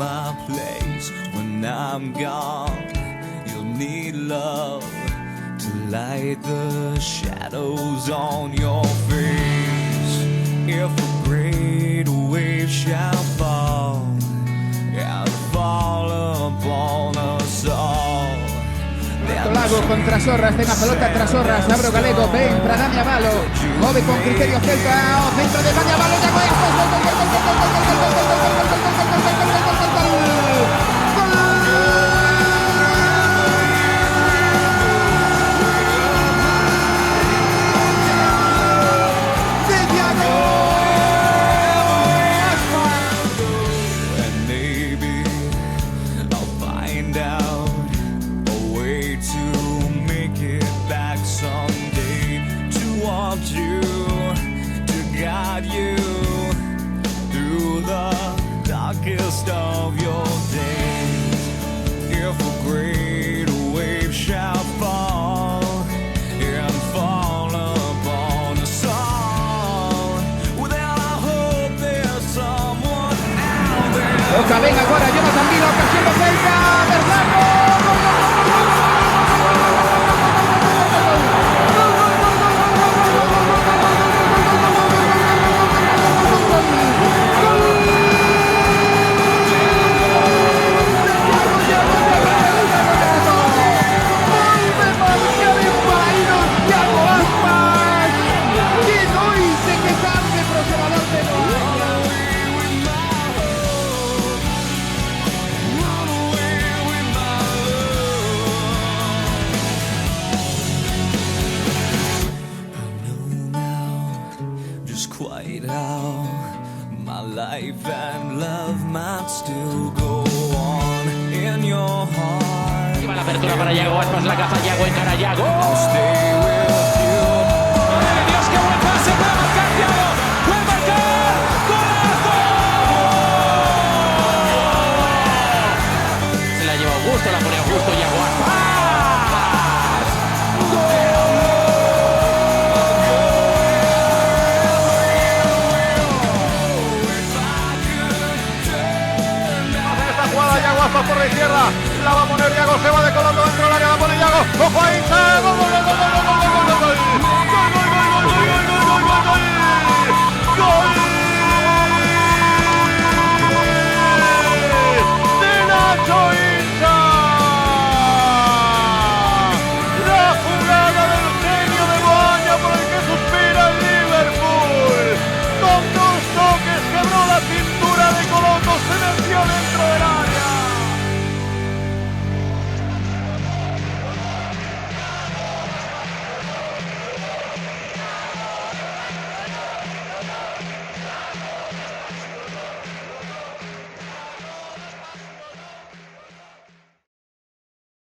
my place when I'm gone. You'll need love to light the shadows on your face. If a great wave shall fall and fall upon us all. Lago contra Sorras, ten a pelota tras Sorras, abre o galego, ven para Dani Abalo, move con criterio Celta, ao centro de Dani Abalo, Iago Aspas, of your days. If a great wave shall fall and fall upon us all, well then I hope there's someone out there. Toca, ven agora, Jonathan Vila, ocasión do Celta, Bernardo! Quite how my life and love might still go on in your heart. Y va la apertura para Iago Aspas, la caza Iago, encara Iago. I'll stay with you. ¡Ay, Dios, qué buen pase! ¡Puede marcar Iago! ¡Puede marcar! ¡Golazo! Se la lleva Augusto, la pone Augusto, Iago Aspas. Por la izquierda, la va a poner Iago, se va decolando dentro del área, la pone Iago, ojo ahí, gol, gol, gol, gol, gol, gol, gol, gol, gol.